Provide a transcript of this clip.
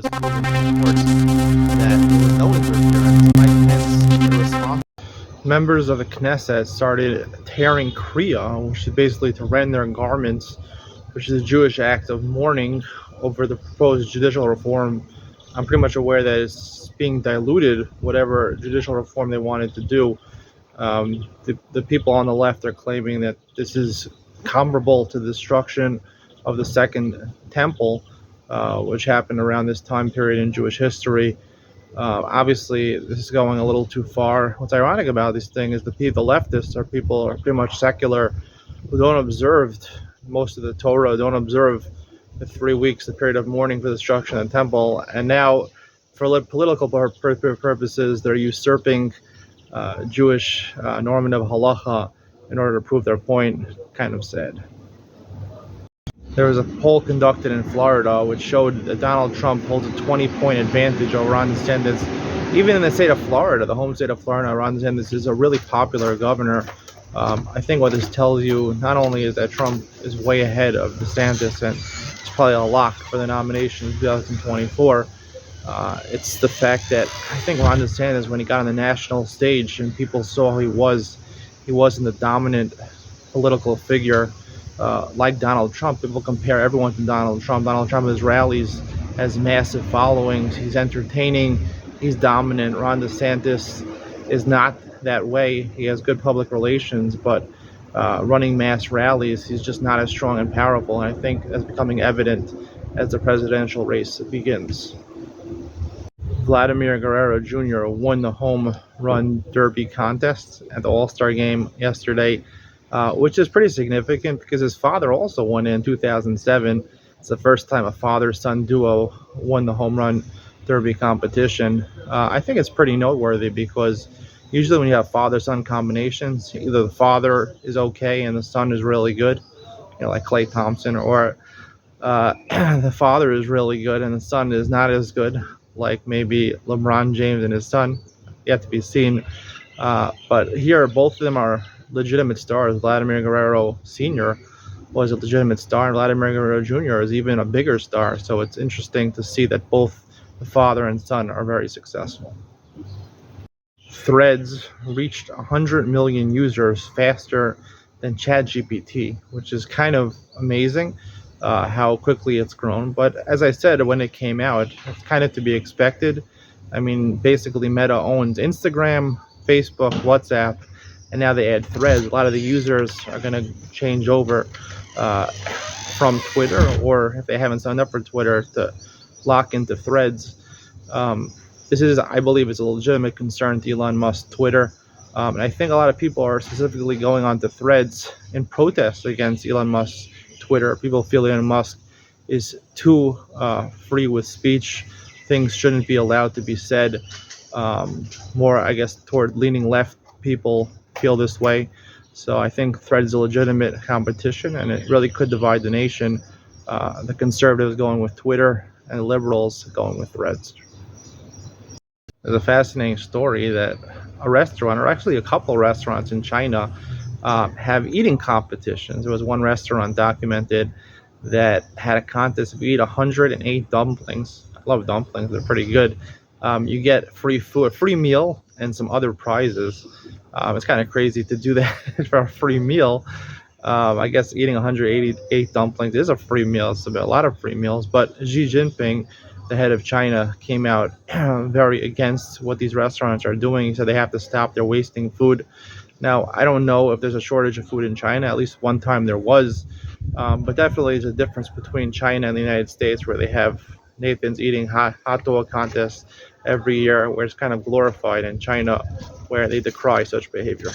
was proving reports that there was no interference. Mike Pence, the response. Members of the Knesset started tearing Kriyah, which is basically to rend their garments, which is a Jewish act of mourning over the proposed judicial reform. I'm pretty much aware that it's being diluted, whatever judicial reform they wanted to do. The people on the left are claiming that this is comparable to the destruction of the Second Temple, which happened around this time period in Jewish history. Obviously, this is going a little too far. What's ironic about this thing is the leftists are pretty much secular, who don't observe most of the Torah, don't observe the 3 weeks, the period of mourning for the destruction of the temple, and now, for political purposes, they're usurping Jewish normative halacha in order to prove their point. Kind of sad. There was a poll conducted in Florida which showed that Donald Trump holds a 20-point advantage over Ron DeSantis. Even in the state of Florida, the home state of Florida, Ron DeSantis is a really popular governor. I think what this tells you not only is that Trump is way ahead of DeSantis and it's probably a lock for the nomination in 2024. It's the fact that I think Ron DeSantis, when he got on the national stage and people saw who he wasn't the dominant political figure like Donald Trump. People compare everyone to Donald Trump. Donald Trump has rallies, has massive followings. He's entertaining. He's dominant. Ron DeSantis is not that way. He has good public relations, but running mass rallies, he's just not as strong and powerful. And I think that's becoming evident as the presidential race begins. Vladimir Guerrero Jr. won the home run derby contest at the All-Star game yesterday, which is pretty significant because his father also won in 2007. It's the first time a father-son duo won the home run derby competition. I think it's pretty noteworthy because usually when you have father-son combinations, either the father is okay and the son is really good, like Klay Thompson, or the father is really good and the son is not as good, like maybe LeBron James and his son. Yet to be seen. But here, both of them are legitimate stars. Vladimir Guerrero Sr. was a legitimate star, and Vladimir Guerrero Jr. is even a bigger star. So it's interesting to see that both the father and son are very successful. Threads reached 100 million users faster than ChatGPT, which is kind of amazing how quickly it's grown. But as I said, when it came out, it's kind of to be expected. I mean, basically Meta owns Instagram, Facebook, WhatsApp, and now they add Threads. A lot of the users are going to change over from Twitter, or if they haven't signed up for Twitter, to lock into Threads. This is, I believe, is a legitimate concern to Elon Musk's Twitter. And I think a lot of people are specifically going on to Threads in protest against Elon Musk's Twitter. People feel Elon Musk is too free with speech. Things shouldn't be allowed to be said. More, I guess, toward leaning left people feel this way. So I think Threads is a legitimate competition, and it really could divide the nation. The conservatives going with Twitter and the liberals going with Threads. There's a fascinating story that a restaurant, or actually a couple restaurants in China, have eating competitions. There was one restaurant documented that had a contest of eat 108 dumplings. I love dumplings, they're pretty good. You get free food, a free meal, and some other prizes. It's kind of crazy to do that for a free meal. I guess eating 188 dumplings is a free meal. It's a lot of free meals. But Xi Jinping, the head of China, came out very against what these restaurants are doing. He said they have to stop. They're wasting food. Now, I don't know if there's a shortage of food in China. At least one time there was. But definitely there's a difference between China and the United States, where they have Nathan's eating hot dog contests every year, where it's kind of glorified, in China, where they decry such behavior.